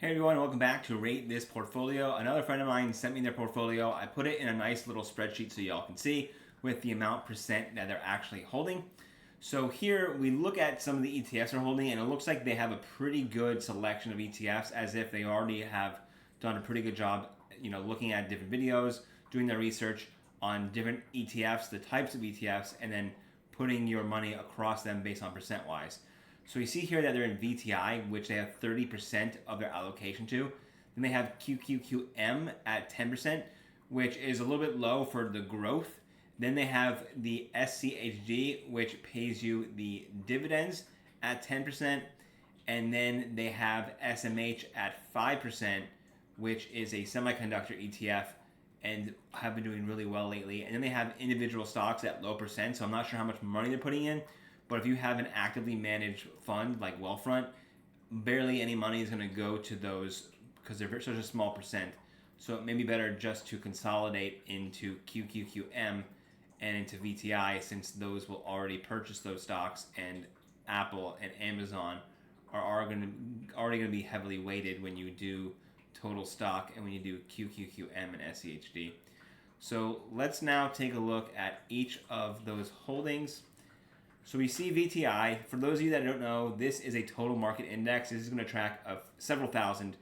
Hey everyone, welcome back to Rate This Portfolio. Another friend of mine sent me their portfolio. I put it in a nice little spreadsheet so y'all can see with the amount percent that they're actually holding. So here we look at some of the ETFs they're holding, and it looks like they have a pretty good selection of ETFs, as if they already have done a pretty good job, looking at different videos, doing their research on different ETFs, the types of ETFs, and then putting your money across them based on percent wise. So you see here that they're in VTI, which they have 30% of their allocation to. Then they have QQQM at 10%, which is a little bit low for the growth. Then they have the SCHD, which pays you the dividends at 10%. And then they have SMH at 5%, which is a semiconductor ETF and have been doing really well lately. And then they have individual stocks at low percent, so I'm not sure how much money they're putting in. But if you have an actively managed fund like Wealthfront, barely any money is going to go to those because they're such a small percent. So it may be better just to consolidate into QQQM and into VTI, since those will already purchase those stocks, and Apple and Amazon are already going to be heavily weighted when you do total stock and when you do QQQM and SCHD. So let's now take a look at each of those holdings. So we see VTI. For those of you that don't know, this is a total market index. This is going to track several thousand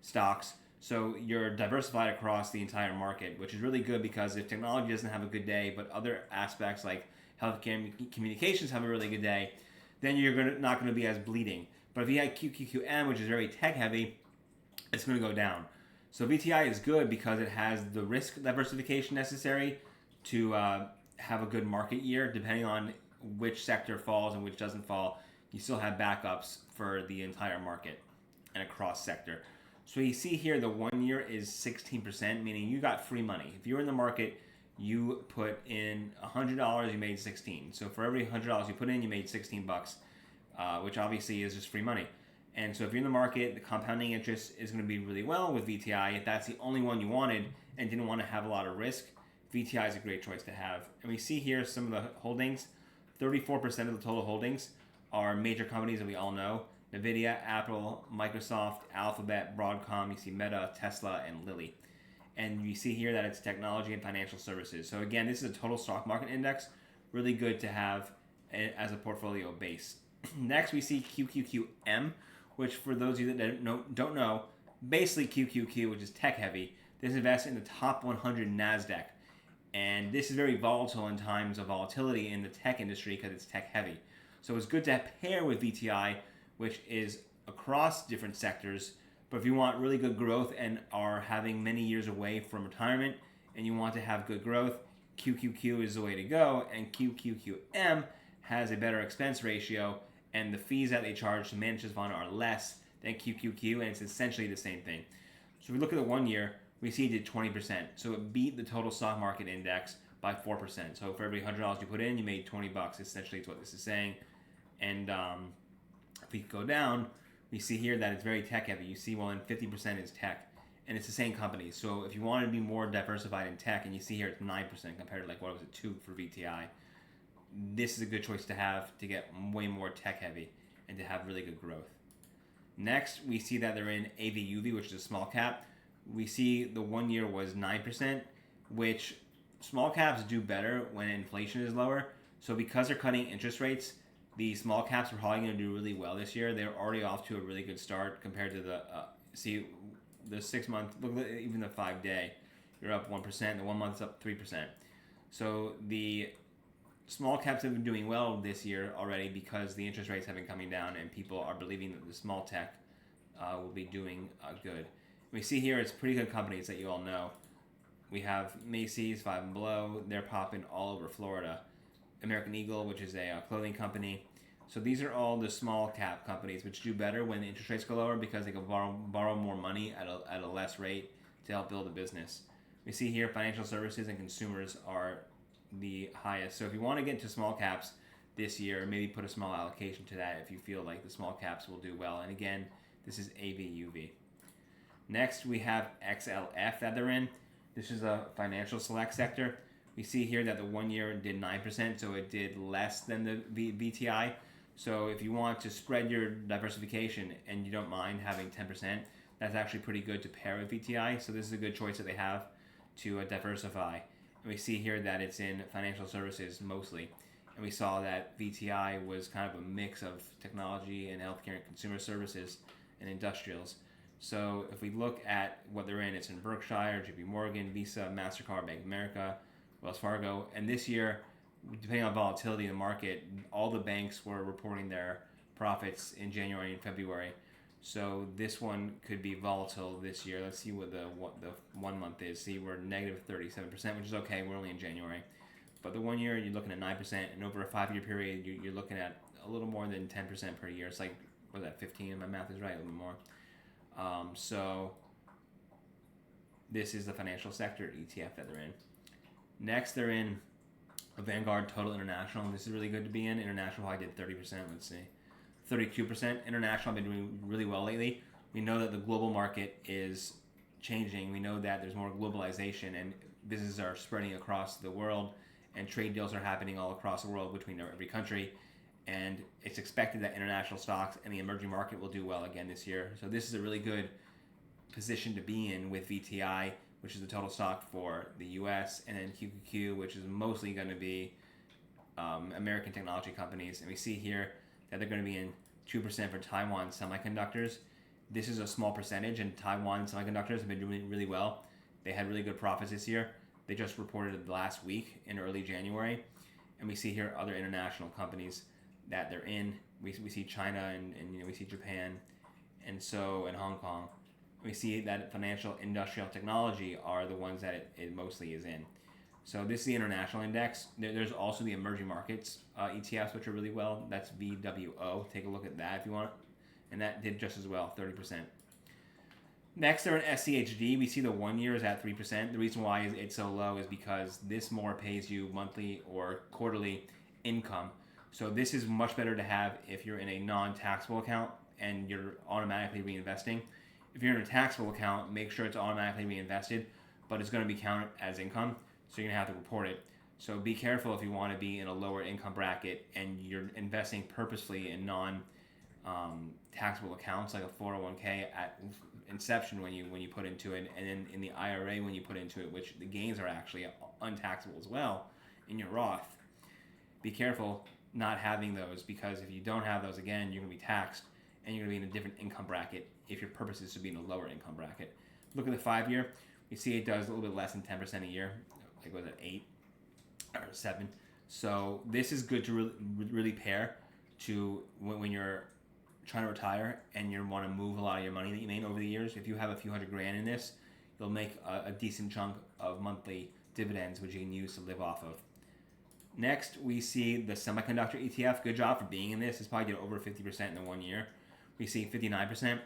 stocks. So you're diversified across the entire market, which is really good, because if technology doesn't have a good day, but other aspects like healthcare and communications have a really good day, then you're not going to be as bleeding. But if you had QQQM, which is very tech heavy, it's going to go down. So VTI is good because it has the risk diversification necessary to have a good market year, depending on which sector falls and which doesn't fall. You still have backups for the entire market and across sector. So you see here the 1 year is 16%, meaning you got free money. If you were in the market, you put in $100, you made 16. So for every $100 you put in, you made 16 bucks, which obviously is just free money. And so if you're in the market, the compounding interest is going to be really well with VTI. If that's the only one you wanted and didn't want to have a lot of risk, VTI is a great choice to have. And we see here some of the holdings. 34% of the total holdings are major companies that we all know: Nvidia, Apple, Microsoft, Alphabet, Broadcom. You see Meta, Tesla, and Lilly. And you see here that it's technology and financial services. So again, this is a total stock market index. Really good to have as a portfolio base. Next, we see QQQM, which for those of you that don't know, basically QQQ, which is tech heavy. This invests in the top 100 NASDAQ. And this is very volatile in times of volatility in the tech industry because it's tech heavy. So it's good to pair with VTI, which is across different sectors. But if you want really good growth and are having many years away from retirement and you want to have good growth, QQQ is the way to go. And QQQM has a better expense ratio, and the fees that they charge to manage this fund are less than QQQ, and it's essentially the same thing. So if we look at the 1 year, we see it did 20%. So it beat the total stock market index by 4%. So for every $100 you put in, you made 20 bucks. Essentially, it's what this is saying. And if we go down, we see here that it's very tech heavy. You see, well, 50% is tech, and it's the same company. So if you want to be more diversified in tech, and you see here it's 9% compared to like, what was it, 2 for VTI. This is a good choice to have to get way more tech heavy and to have really good growth. Next, we see that they're in AVUV, which is a small cap. We see the 1 year was 9%, which small caps do better when inflation is lower. So because they're cutting interest rates, the small caps are probably going to do really well this year. They're already off to a really good start compared to the 6 month, look at even the 5 day, you're up 1%, the 1 month is up 3%. So the small caps have been doing well this year already because the interest rates have been coming down and people are believing that the small tech will be doing good. We see here it's pretty good companies that you all know. We have Macy's, Five and Below. They're popping all over Florida. American Eagle, which is a clothing company. So these are all the small cap companies which do better when the interest rates go lower because they can borrow more money at a less rate to help build a business. We see here financial services and consumers are the highest. So if you want to get into small caps this year, maybe put a small allocation to that if you feel like the small caps will do well. And again, this is AVUV. Next, we have XLF that they're in. This is a financial select sector. We see here that the 1 year did 9%, so it did less than the VTI. So if you want to spread your diversification and you don't mind having 10%, That's actually pretty good to pair with VTI. So this is a good choice that they have to diversify. And we see here that it's in financial services mostly. And we saw that VTI was kind of a mix of technology and healthcare and consumer services and industrials. So if we look at what they're in, it's in Berkshire, JP Morgan, Visa, MasterCard, Bank of America, Wells Fargo. And this year, depending on volatility in the market, all the banks were reporting their profits in January and February. So this one could be volatile this year. Let's see what the 1 month is. See, we're negative 37%, which is okay. We're only in January. But the 1 year, you're looking at 9%. And over a 5-year period, you're looking at a little more than 10% per year. It's like, what is that, 15? My math is right, a little bit more. So this is the financial sector ETF that they're in. Next, they're in a Vanguard Total International. This is really good to be in. International, I did 30%, let's see. 32%. International, I've been doing really well lately. We know that the global market is changing. We know that there's more globalization and businesses are spreading across the world and trade deals are happening all across the world between every country. And it's expected that international stocks and the emerging market will do well again this year. So this is a really good position to be in with VTI, which is the total stock for the US, and then QQQ, which is mostly going to be American technology companies. And we see here that they're going to be in 2% for Taiwan semiconductors. This is a small percentage, and Taiwan semiconductors have been doing really well. They had really good profits this year. They just reported last week in early January. And we see here other international companies that they're in. We see China and we see Japan, and Hong Kong. We see that financial industrial technology are the ones that it mostly is in. So this is the international index. There's also the emerging markets ETFs, which are really well. That's VWO. Take a look at that if you want. And that did just as well, 30%. Next, they're in SCHD. We see the 1 year is at 3%. The reason why it's so low is because this more pays you monthly or quarterly income. So this is much better to have if you're in a non-taxable account and you're automatically reinvesting. If you're in a taxable account, make sure it's automatically reinvested, but it's going to be counted as income, so you're going to have to report it. So be careful if you want to be in a lower income bracket and you're investing purposely in non-taxable accounts like a 401k at inception when you put into it, and then in the IRA when you put into it, which the gains are actually untaxable as well in your Roth. Be careful not having those, because if you don't have those, again, you're going to be taxed and you're going to be in a different income bracket if your purpose is to be in a lower income bracket. Look at the 5 year. You see it does a little bit less than 10% a year. Like, was it 8 or 7? So this is good to really pair to when you're trying to retire and you want to move a lot of your money that you made over the years. If you have a few $100,000 in this, you'll make a decent chunk of monthly dividends, which you can use to live off of. Next, we see the semiconductor ETF. Good job for being in this. It's probably did over 50% in the 1 year. We see 59%.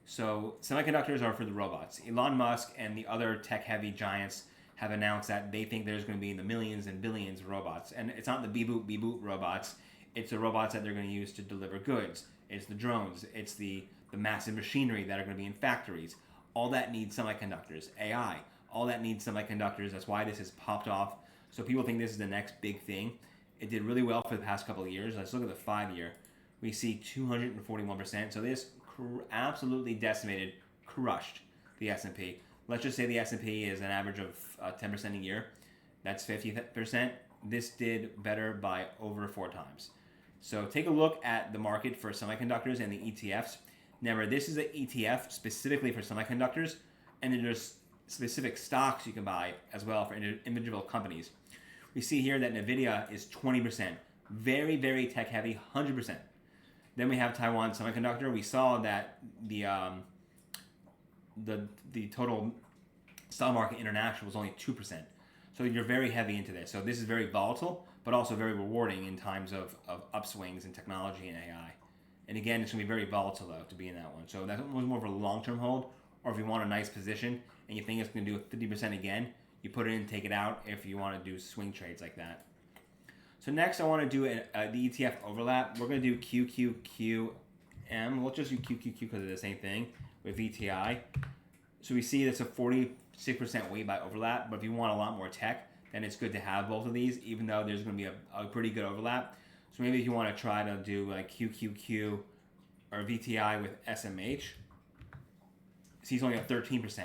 So semiconductors are for the robots. Elon Musk and the other tech-heavy giants have announced that they think there's going to be in the millions and billions of robots. And it's not the beep-boop robots. It's the robots that they're going to use to deliver goods. It's the drones. It's the massive machinery that are going to be in factories. All that needs semiconductors. AI. All that needs semiconductors. That's why this has popped off. So people think this is the next big thing. It did really well for the past couple of years. Let's look at the 5 year. We see 241%. So this absolutely decimated, crushed the S&P. Let's just say the S&P is an average of 10% a year. That's 50%. This did better by over 4 times. So take a look at the market for semiconductors and the ETFs. Remember, this is an ETF specifically for semiconductors, and then there's specific stocks you can buy as well for individual companies. We see here that NVIDIA is 20%. Very, very tech heavy, 100%. Then we have Taiwan Semiconductor. We saw that the total stock market international was only 2%. So you're very heavy into this. So this is very volatile, but also very rewarding in times of upswings in technology and AI. And again, it's going to be very volatile, though, to be in that one. So that was more of a long-term hold, or if you want a nice position and you think it's going to do 50% again, you put it in, take it out if you want to do swing trades like that. So next I want to do the ETF overlap. We're going to do QQQM. We'll just do QQQ because it's the same thing with VTI. So we see that's a 46% weight by overlap, but if you want a lot more tech, then it's good to have both of these, even though there's going to be a pretty good overlap. So maybe if you want to try to do like QQQ or VTI with SMH, sees only a 13%.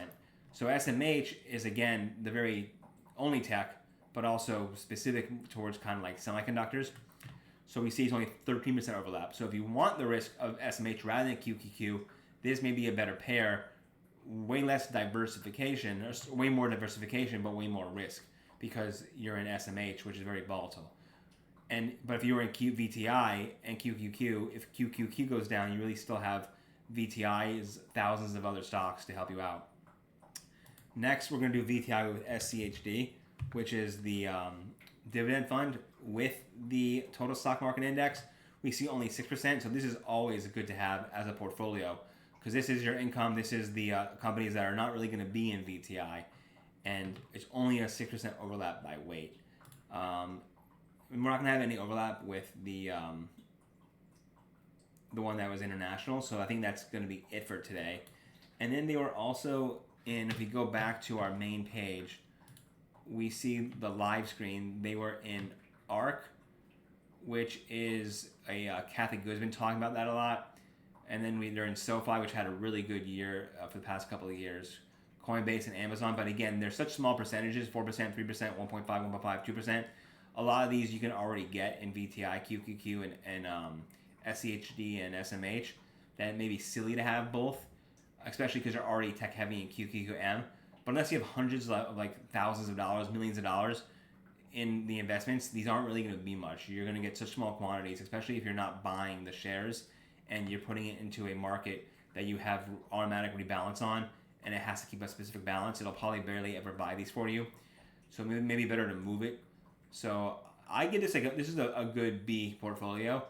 So SMH is, again, the very only tech, but also specific towards kind of like semiconductors. So we see it's only 13% overlap. So if you want the risk of SMH rather than QQQ, this may be a better pair. Way less diversification, or way more diversification, but way more risk because you're in SMH, which is very volatile. But if you were in VTI and QQQ, if QQQ goes down, you really still have VTI's thousands of other stocks to help you out. Next, we're going to do VTI with SCHD, which is the dividend fund with the total stock market index. We see only 6%, so this is always good to have as a portfolio because this is your income. This is the companies that are not really going to be in VTI, and it's only a 6% overlap by weight. We're not going to have any overlap with the one that was international, so I think that's going to be it for today. And then they were also in, if we go back to our main page, we see the live screen. They were in ARC, which is a Catholic Goods. Been talking about that a lot. And then they're in SoFi, which had a really good year for the past couple of years. Coinbase and Amazon, but again, they're such small percentages, 4%, 3%, 1.5, 1.5, 2%. A lot of these you can already get in VTI, QQQ, and SCHD and SMH. That may be silly to have both, especially because you're already tech heavy in QQQM. But unless you have hundreds of like thousands of dollars, millions of dollars in the investments, these aren't really going to be much. You're going to get such small quantities, especially if you're not buying the shares and you're putting it into a market that you have automatic rebalance on, and it has to keep a specific balance. It'll probably barely ever buy these for you. So maybe better to move it. So I get this, this is a good B portfolio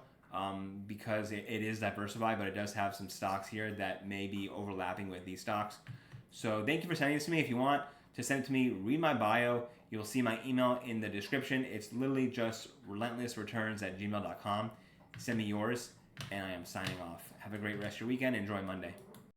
because it is diversified, but it does have some stocks here that may be overlapping with these stocks. So thank you for sending this to me. If you want to send it to me, read my bio. You'll see my email in the description. It's literally just relentlessreturns@gmail.com. Send me yours, and I am signing off. Have a great rest of your weekend. Enjoy Monday.